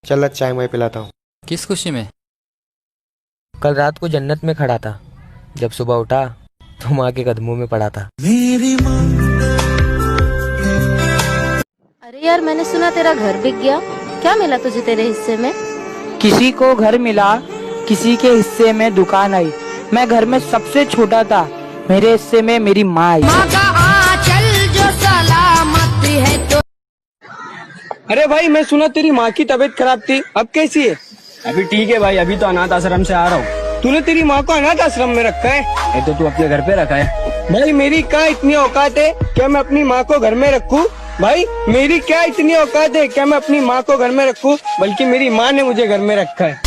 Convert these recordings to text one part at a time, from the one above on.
चल चाय मैं पिलाता हूँ। किस खुशी में? कल रात को जन्नत में खड़ा था, जब सुबह उठा तो माँ के कदमों में पड़ा था। अरे यार, मैंने सुना तेरा घर बिक गया। क्या मिला तुझे तेरे हिस्से में? किसी को घर मिला, किसी के हिस्से में दुकान आई। मैं घर में सबसे छोटा था, मेरे हिस्से में मेरी माँ आई। अरे भाई, मैं सुना तेरी माँ की तबीयत खराब थी, अब कैसी है? अभी ठीक है भाई, अभी तो अनाथ आश्रम से आ रहा हूँ। तूने तेरी माँ को अनाथ आश्रम में रखा है? ये तो तू अपने घर पे रखा है। भाई मेरी क्या इतनी औकात है क्या मैं अपनी माँ को घर में रखूं? भाई मेरी क्या इतनी औकात है क्या मैं अपनी माँ को घर में रखूं? बल्कि मेरी माँ ने मुझे घर में रखा है।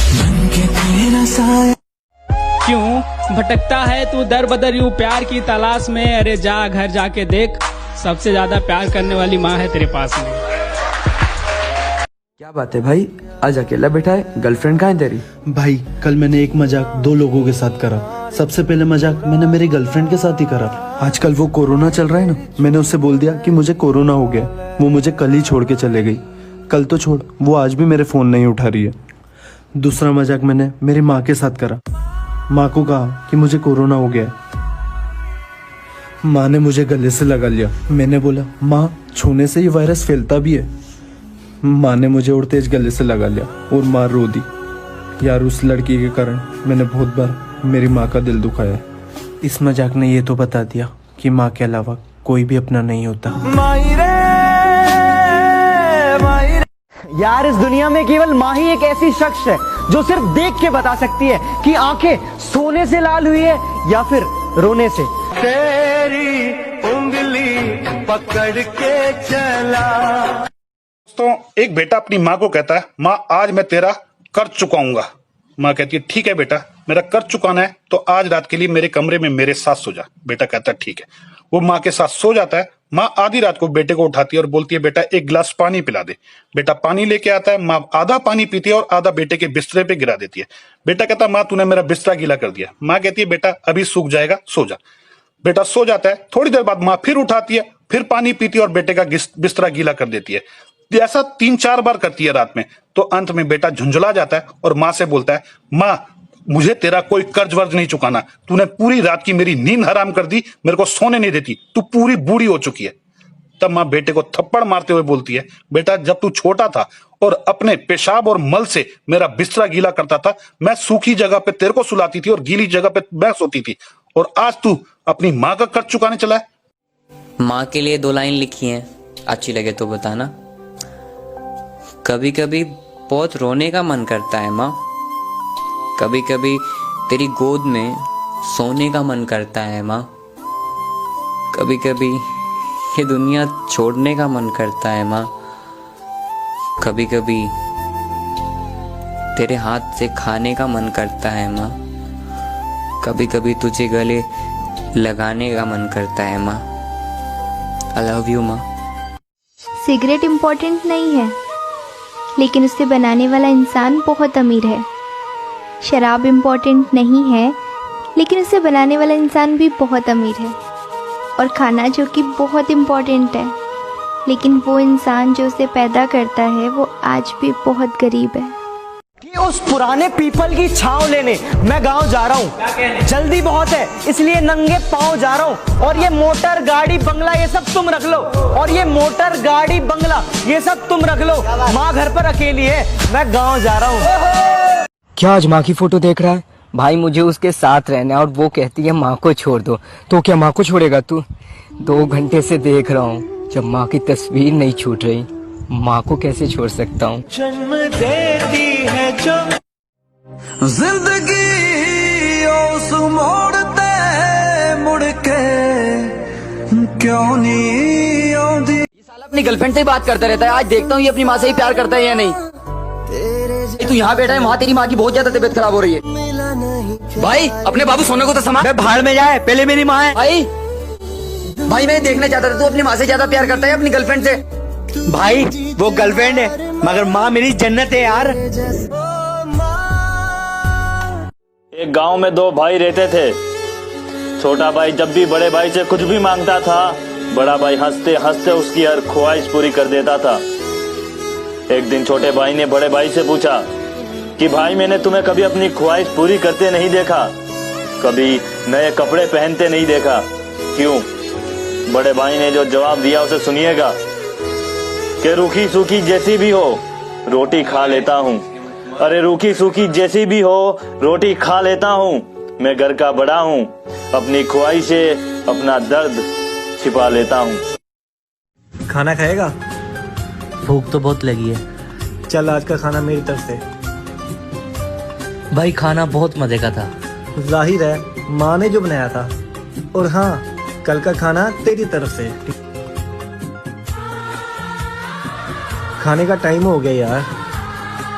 क्यों भटकता है तू दर बदर यूं प्यार की तलाश में? अरे जा घर जाके देख, सबसे ज्यादा प्यार करने वाली माँ है तेरे पास में। क्या बात है भाई, आज अकेला बैठा है? गर्लफ्रेंड कहाँ है तेरी? भाई कल मैंने एक मजाक दो लोगों के साथ करा। सबसे पहले मजाक मैंने मेरी गर्लफ्रेंड के साथ ही करा। आजकल वो कोरोना चल रहा है ना, मैंने उससे बोल दिया कि मुझे कोरोना हो गया। वो मुझे कल ही छोड़ के चले गई। कल तो छोड़, वो आज भी मेरे फोन नहीं उठा रही है। दूसरा मजाक मैंने मेरी माँ के साथ करा। माँ को कहा कि मुझे कोरोना हो गया। माँ ने मुझे गले से लगा लिया। मैंने बोला माँ, छूने से ये वायरस फैलता भी है। माँ ने मुझे और तेज गले से लगा लिया और माँ रो दी। यार उस लड़की के कारण मैंने बहुत बार मेरी माँ का दिल दुखाया है। इस मजाक ने ये तो बता दिया कि माँ के अलावा कोई भी अपना नहीं होता। यार इस दुनिया में केवल माँ ही एक ऐसी शख्स है जो सिर्फ देख के बता सकती है कि आंखें सोने से लाल हुई है या फिर रोने से। तेरी उंगली पकड़ के चला। तो एक बेटा अपनी माँ को कहता है, माँ आज मैं तेरा कर चुकाऊंगा। माँ कहती है ठीक है बेटा, मेरा कर चुकाना है तो आज रात के लिए मेरे कमरे में मेरे साथ सो जा। बेटा कहता है ठीक है। वो माँ के साथ सो जाता है। माँ आधी रात को बेटे को उठाती है और बोलती है बेटा एक गिलास पानी पिला दे। बेटा पानी लेके आता है। माँ आधा पानी पीती है और आधा बेटे के बिस्तरे पे गिरा देती है। बेटा कहता है माँ तूने मेरा बिस्तरा गीला कर दिया। माँ कहती है बेटा अभी सूख जाएगा, सो जा। बेटा सो जाता है। थोड़ी देर बाद माँ फिर उठाती है, फिर पानी पीती है और बेटे का बिस्तरा गीला कर देती है। ऐसा 3-4 बार करती है रात में। तो अंत में बेटा झुंझुला जाता है और माँ से बोलता है माँ मुझे तेरा कोई कर्ज वर्ज नहीं चुकाना। तूने पूरी रात की मेरी नींद हराम कर दी, मेरे को सोने नहीं देती, तू पूरी बूढ़ी हो चुकी है। तब माँ बेटे को थप्पड़ मारते हुए बोलती है बेटा जब तू छोटा था और अपने पेशाब और मल से मेरा बिस्तरा गीला करता था, मैं सूखी जगह पे तेरे को सुलाती थी और गीली जगह पे मैं सोती थी, और आज तू अपनी माँ का कर्ज चुकाने चला है। माँ के लिए 2 लाइन लिखी है, अच्छी लगे तो बताना। कभी कभी बहुत रोने का मन करता है माँ, कभी कभी तेरी गोद में सोने का मन करता है माँ, कभी कभी ये दुनिया छोड़ने का मन करता है माँ, कभी कभी तेरे हाथ से खाने का मन करता है माँ, कभी कभी तुझे गले लगाने का मन करता है माँ। आई लव यू माँ। सिगरेट इम्पोर्टेंट नहीं है, लेकिन उसे बनाने वाला इंसान बहुत अमीर है। शराब इम्पोर्टेंट नहीं है, लेकिन उसे बनाने वाला इंसान भी बहुत अमीर है। और खाना जो कि बहुत इम्पोर्टेंट है, लेकिन वो इंसान जो उसे पैदा करता है वो आज भी बहुत गरीब है। कि उस पुराने पीपल की छांव लेने मैं गांव जा रहा हूँ। जल्दी बहुत है इसलिए नंगे पांव जा रहा हूँ। और ये मोटर गाड़ी बंगला ये सब तुम रख लो, और ये मोटर गाड़ी बंगला ये सब तुम रख लो। माँ घर पर अकेली है, मैं गांव जा रहा हूँ। क्या आज माँ की फोटो देख रहा है? भाई मुझे उसके साथ रहना है और वो कहती है माँ को छोड़ दो। तो क्या माँ को छोड़ेगा तू? 2 घंटे से देख रहा हूँ, जब माँ की तस्वीर नहीं छूट रही, माँ को कैसे छोड़ सकता हूँ? जन्म देती है जो जिंदगी उस मोड़ते मुड़ के क्यों नहीं आती। ये साला अपनी गर्लफ्रेंड से ही बात करता रहता है। आज देखता हूँ ये अपनी माँ से ही प्यार करता है या नहीं। तू यहाँ बैठा है, वहाँ तेरी माँ की बहुत ज्यादा तबीयत खराब हो रही है। भाई अपने बाबू सोने को तो समा भाड़ में जाए, पहले मेरी माँ है। भाई मैं देखना चाहता था तू अपनी माँ से ज्यादा प्यार करता है अपनी गर्लफ्रेंड से। भाई वो गर्लफ्रेंड है मगर माँ मेरी जन्नत है यार। एक गांव में 2 भाई रहते थे। छोटा भाई जब भी बड़े भाई से कुछ भी मांगता था, बड़ा भाई हंसते हंसते उसकी हर ख्वाहिश पूरी कर देता था। एक दिन छोटे भाई ने बड़े भाई से पूछा कि भाई मैंने तुम्हें कभी अपनी ख्वाहिश पूरी करते नहीं देखा, कभी नए कपड़े पहनते नहीं देखा, क्यों? बड़े भाई ने जो जवाब दिया उसे सुनिएगा कि रूखी सूखी जैसी भी हो रोटी खा लेता हूँ। अरे रूखी सूखी जैसी भी हो रोटी खा लेता हूँ, मैं घर का बड़ा हूँ, अपनी ख्वाहिशें अपना दर्द छिपा लेता हूँ। खाना खाएगा? भूख तो बहुत लगी है। चल आज का खाना मेरी तरफ से। भाई खाना बहुत मजे का था। जाहिर है माँ ने जो बनाया था। और हाँ, कल का खाना तेरी तरफ से। खाने का टाइम हो गया यार।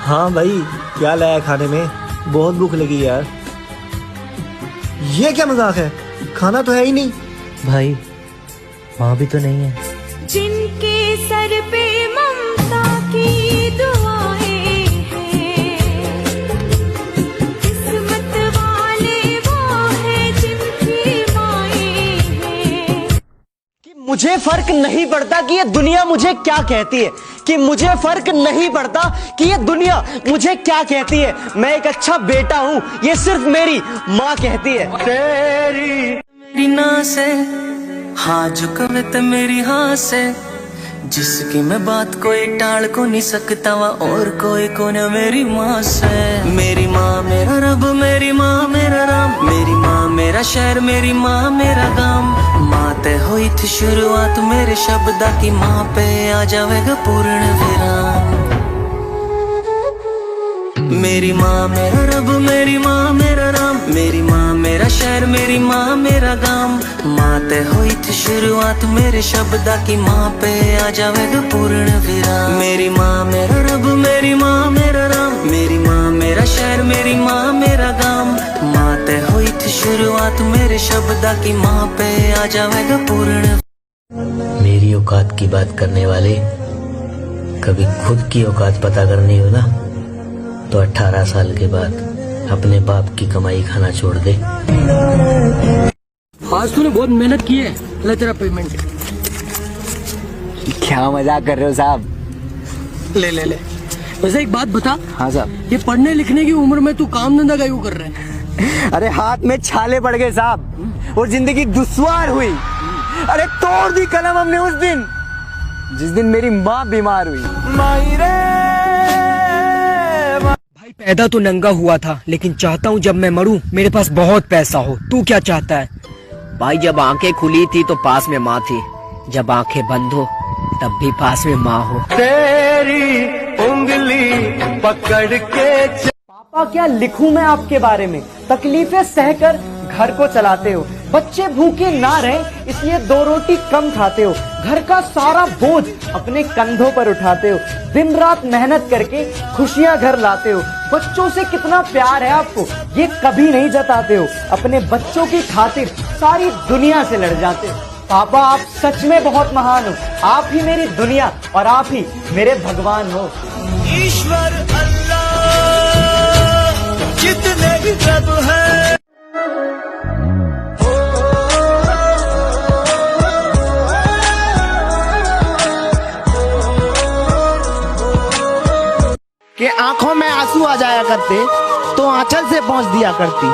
हाँ भाई, क्या लाया खाने में? बहुत भूख लगी यार। ये क्या मजाक है? खाना तो है ही नहीं। भाई माँ भी तो नहीं है। जिनके सर पे ममता की दुआएं हैं, किस्मत वाले वो हैं जिनकी माएं हैं। कि मुझे फर्क नहीं पड़ता कि ये दुनिया मुझे क्या कहती है, कि मुझे फर्क नहीं पड़ता कि ये दुनिया मुझे क्या कहती है। मैं एक अच्छा बेटा हूँ, ये सिर्फ मेरी माँ कहती है। मेरी ना से हाँ झुकवे ते मेरी हाँ से, जिसकी मैं बात कोई टाल को नहीं सकता वा और कोई को न मेरी माँ से। मेरी माँ मेरा रब, मेरी माँ मेरा राम, मेरी माँ मेरा शहर, मेरी माँ मेरा गाम। माँ ते हुई थी शुरुआत मेरे शब्दा की, माँ पे आ जाएगा पूर्ण विराम। मेरी माँ मेरा रब, मेरी माँ मेरा राम, मेरी माँ मेरा शहर, मेरी माँ मेरा गाम। माँ ते हुई थी शुरुआत मेरे शब्दा की, माँ पे आ जाएगा पूर्ण विराम। मेरी माँ मेरा रब, मेरी माँ मेरा राम, मेरी माँ मेरा शहर, मेरी माँ मेरा गाम। माँ ते हुई थी शुरुआत मेरे शब्दा की, माँ पे आ जाएगा पूर्ण। मेरी औकात की बात करने वाले, कभी खुद की औकात पता करनी हो ना तो 18 साल के बाद अपने बाप की कमाई खाना छोड़ दे। आज तूने बहुत मेहनत की है, ले तेरा पेमेंट। क्या मजाक कर रहे हो साहब? ले ले ले। वैसे एक बात बता। हाँ साहब। ये पढ़ने लिखने की उम्र में तू काम धंधा क्यों कर रहा है? अरे हाथ में छाले पड़ गए साहब और जिंदगी दुश्वार हुई। अरे तोड़ दी कलम हमने उस दिन जिस दिन मेरी माँ बीमार हुई। भाई पैदा तो नंगा हुआ था, लेकिन चाहता हूँ जब मैं मरूं मेरे पास बहुत पैसा हो। तू क्या चाहता है? भाई जब आंखें खुली थी तो पास में माँ थी, जब आंखें बंद हो तब भी पास में माँ हो। तेरी उंगली पकड़ के पापा क्या लिखूं मैं आपके बारे में। तकलीफें सहकर घर को चलाते हो, बच्चे भूखे ना रहें इसलिए 2 रोटी कम खाते हो, घर का सारा बोझ अपने कंधों पर उठाते हो, दिन रात मेहनत करके खुशियां घर लाते हो। बच्चों से कितना प्यार है आपको ये कभी नहीं जताते हो। अपने बच्चों की खातिर सारी दुनिया से लड़ जाते हो। पापा आप सच में बहुत महान हो, आप ही मेरी दुनिया और आप ही मेरे भगवान हो। ईश्वर अल्लाह जितने भी रब है। कि आंखों में आंसू आ जाया करते तो आंचल से पहुंच दिया करती,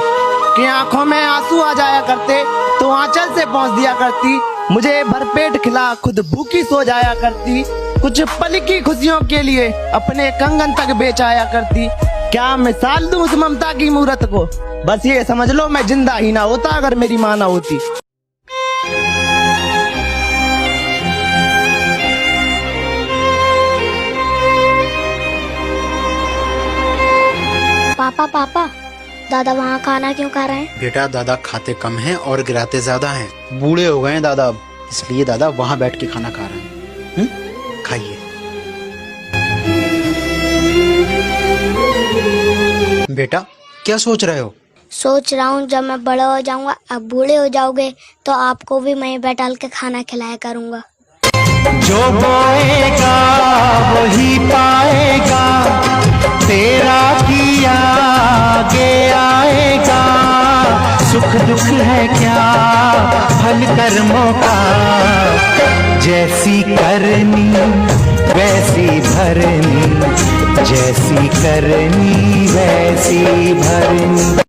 कि आंखों में आंसू आ जाया करते तो आंचल से पहुंच दिया करती। मुझे भरपेट खिला खुद भूखी सो जाया करती, कुछ पल की खुशियों के लिए अपने कंगन तक बेचाया करती। क्या मिसाल दूं उस ममता की मूरत को, बस ये समझ लो मैं जिंदा ही ना होता अगर मेरी माँ ना होती। पापा पापा, दादा वहाँ खाना क्यों खा रहे हैं? बेटा दादा खाते कम हैं और गिराते ज्यादा हैं। बूढ़े हो गए हैं दादा अब, इसलिए दादा वहाँ बैठ के खाना खा रहे हैं। खाइए। बेटा क्या सोच रहे हो? सोच रहा हूँ जब मैं बड़ा हो जाऊंगा, अब बूढ़े हो जाओगे तो आपको भी मैं बैठाल के खाना खिलाया करूँगा। जो बोएगा वही पाएगा, तेरा किया आगे आएगा। सुख दुख है क्या फल कर्मों का, जैसी करनी वैसी वैसी भरनी, जैसी करनी वैसी भरनी।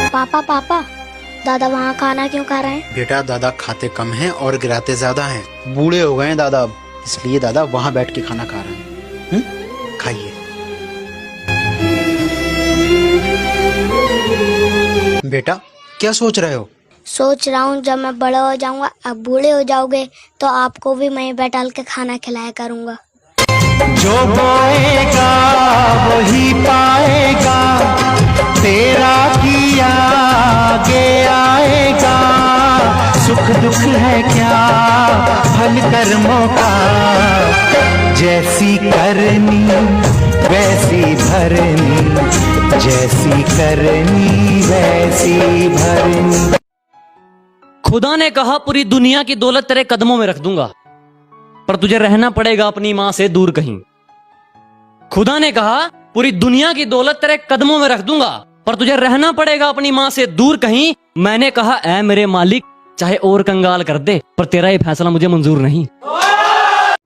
पापा पापा, दादा वहाँ खाना क्यों खा रहे हैं? बेटा दादा खाते कम हैं और गिराते ज्यादा हैं। बूढ़े हो गए हैं दादा अब, इसलिए दादा वहाँ बैठ के खाना खा रहे हैं। खाइए। बेटा क्या सोच रहे हो? सोच रहा हूँ जब मैं बड़ा हो जाऊंगा, अब बूढ़े हो जाओगे तो आपको भी मैं बैठाल के खाना खिलाया करूँगा। जो बोएगा वही पाएगा, तेरा किया आगे आएगा। सुख दुख है क्या फल कर्मों का, जैसी करनी वैसी भरनी, जैसी करनी वैसी भरनी। खुदा ने कहा पूरी दुनिया की दौलत तेरे कदमों में रख दूंगा, पर तुझे रहना पड़ेगा अपनी मां से दूर कहीं। खुदा ने कहा पूरी दुनिया की दौलत तेरे कदमों में रख दूंगा, पर तुझे रहना पड़ेगा अपनी मां से दूर कहीं। मैंने कहा ऐ मेरे मालिक, चाहे और कंगाल कर दे, पर तेरा ये फैसला मुझे मंजूर नहीं।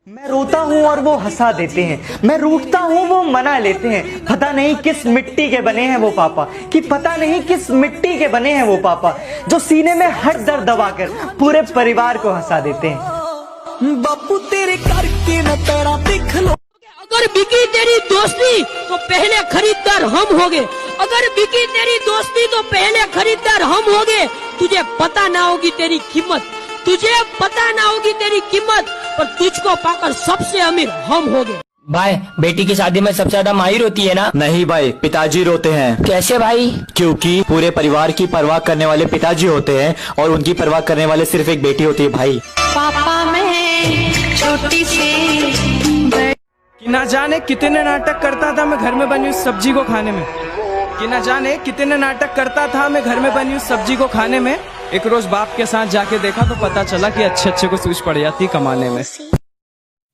मैं रोता हूँ और वो हंसा देते हैं, मैं रूठता हूँ वो मना लेते हैं। पता नहीं किस मिट्टी के बने हैं वो पापा, कि पता नहीं किस मिट्टी के बने हैं वो पापा, जो सीने में हर दर्द दबाकर पूरे परिवार को हंसा देते हैं। बापू तेरे करके न तेरा देख लो। अगर बिकी तेरी दोस्ती तो पहले खरीदार हम होंगे, अगर बिकी तेरी दोस्ती तो पहले खरीदार हम होंगे। तुझे पता ना होगी तेरी कीमत, तुझे पता ना होगी तेरी कीमत, पर तुझको पाकर सबसे अमीर हम होंगे। भाई बेटी की शादी में सबसे ज्यादा माही रोती है ना? नहीं भाई, पिताजी रोते हैं। कैसे भाई? क्योंकि पूरे परिवार की परवाह करने वाले पिताजी होते हैं और उनकी परवाह करने वाले सिर्फ एक बेटी होती है भाई। पापा मैं छोटी सी कि ना जाने कितने नाटक करता था मैं घर में बनी उस सब्जी को खाने में, कि ना जाने कितने नाटक करता था मैं घर में बनी उस सब्जी को खाने में। एक रोज बाप के साथ जाके देखा तो पता चला कि अच्छे को सूझ पड़ जाती कमाने में।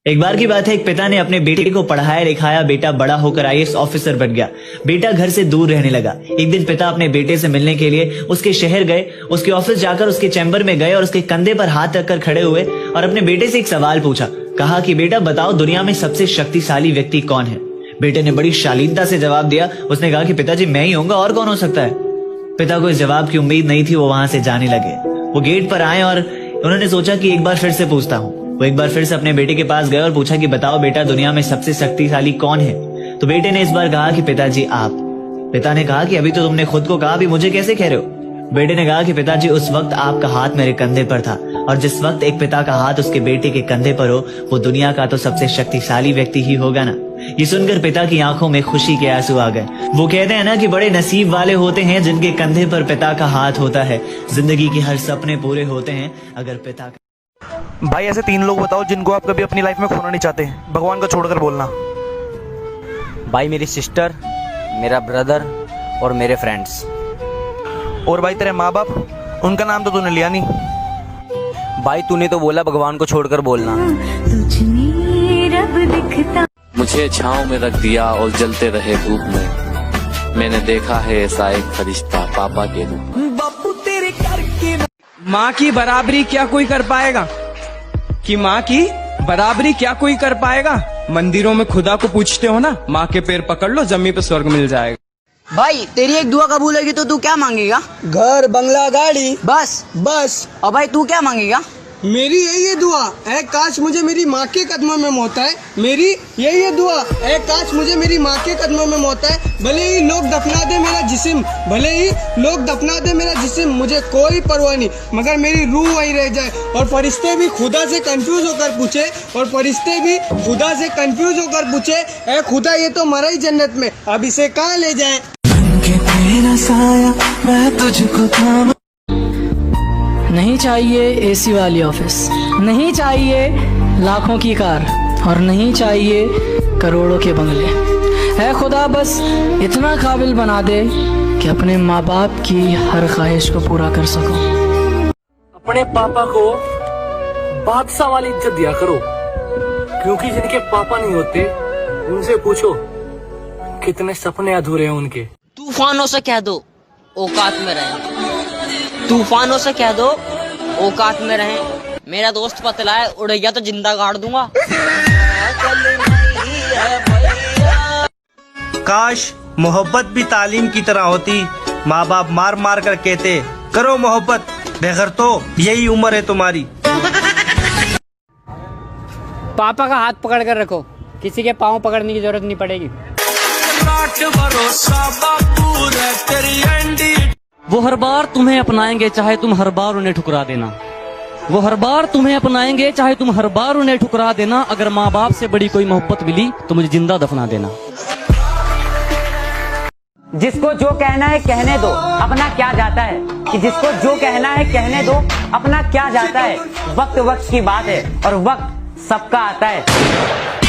एक बार की बात है, एक पिता ने अपने बेटे को पढ़ाया लिखाया, बेटा बड़ा होकर IAS ऑफिसर बन गया। बेटा घर से दूर रहने लगा। एक दिन पिता अपने बेटे से मिलने के लिए उसके शहर गए, उसके ऑफिस जाकर उसके चैम्बर में गए और उसके कंधे पर हाथ रखकर खड़े हुए और अपने बेटे से एक सवाल पूछा। कहा कि बेटा बताओ दुनिया में सबसे शक्तिशाली व्यक्ति कौन है? बेटे ने बड़ी शालीनता से जवाब दिया। उसने कहा कि पिताजी मैं ही होऊंगा, और कौन हो सकता है? पिता को इस जवाब की उम्मीद नहीं थी। वो वहां से जाने लगे। वो गेट पर आए और उन्होंने सोचा कि एक बार फिर से पूछता हूँ। वो एक बार फिर से अपने बेटे के पास गए और पूछा कि बताओ बेटा दुनिया में सबसे शक्तिशाली कौन है? तो बेटे ने इस बार कहा कि पिताजी आप। पिता ने कहा कि अभी तो तुमने खुद को कहा, अभी मुझे कैसे कह रहे हो? बेटे ने कहा कि पिताजी उस वक्त आपका हाथ मेरे कंधे पर था, और जिस वक्त एक पिता का हाथ उसके बेटे के कंधे पर हो, वो दुनिया का तो सबसे शक्तिशाली व्यक्ति ही होगा ना। ये सुनकर पिता की आंखों में खुशी के आंसू आ गए। वो कहते हैं ना कि बड़े नसीब वाले होते हैं जिनके कंधे पर पिता का हाथ होता है। जिंदगी के हर सपने पूरे होते हैं अगर पिता का। भाई ऐसे 3 लोग बताओ जिनको आप कभी अपनी लाइफ में खोना नहीं चाहते, भगवान को छोड़कर बोलना। भाई मेरी सिस्टर, मेरा ब्रदर और मेरे फ्रेंड्स। और भाई तेरे माँ बाप, उनका नाम तो तूने लिया नहीं। भाई तूने तो बोला भगवान को छोड़कर बोलना। मुझे छांव में रख दिया और जलते रहे धूप में, मैंने देखा है ऐसा एक फरिश्ता पापा के रूप में। बापू तेरे करके माँ की बराबरी क्या कोई कर पाएगा? कि माँ की बराबरी क्या कोई कर पाएगा? मंदिरों में खुदा को पूछते हो ना, माँ के पैर पकड़ लो जमीन पे स्वर्ग मिल जाएगा। भाई तेरी एक दुआ कबूल होगी तो तू क्या मांगेगा? घर, बंगला, गाड़ी, बस। और भाई तू क्या मांगेगा? मेरी यही दुआ है, काश मुझे मेरी माँ के कदमों में मौत आए। मेरी यही दुआ है, काश मुझे मेरी माँ के कदमों में मौत आए। भले ही लोग दफना दे मेरा जिस्म, भले ही लोग दफना दे मेरा जिस्म, मुझे कोई परवाह नहीं, मगर मेरी रूह वहीं रह जाए। और फरिश्ते भी खुदा से कंफ्यूज होकर पूछे, और फरिश्ते भी खुदा से कंफ्यूज होकर पूछे, ए खुदा ये तो मरा ही जन्नत में, अब इसे कहाँ ले जाए? तेरा साया मैं तुझको थाम। नहीं चाहिए एसी वाली ऑफिस, नहीं चाहिए लाखों की कार, और नहीं चाहिए करोड़ों के बंगले। है खुदा बस इतना काबिल बना दे कि अपने माँ बाप की हर ख्वाहिश को पूरा कर सकूं। अपने पापा को बादशाह वाली इज्जत दिया करो, क्योंकि जिनके पापा नहीं होते उनसे पूछो कितने सपने अधूरे हैं उनके। तूफानों से कह दो औकात में रहें। तूफानों से कह दो औकात में रहें। मेरा दोस्त पतला है, उड़ गया तो जिंदा गाड़ दूंगा। काश मोहब्बत भी तालीम की तरह होती। माँ बाप मार मार कर कहते करो मोहब्बत, बेगर तो यही उम्र है तुम्हारी। पापा का हाथ पकड़ कर रखो, किसी के पाँव पकड़ने की जरूरत नहीं पड़ेगी। वो हर बार तुम्हें अपनाएंगे चाहे तुम हर बार उन्हें ठुकरा देना। वो हर बार तुम्हें अपनाएंगे चाहे तुम हर बार उन्हें ठुकरा देना। अगर माँ बाप से बड़ी कोई मोहब्बत मिली तो मुझे जिंदा दफना देना। जिसको जो कहना है कहने दो, अपना क्या जाता है। कि जिसको जो कहना है कहने दो, अपना क्या जाता है। वक्त वक्त की बात है और वक्त सबका आता है।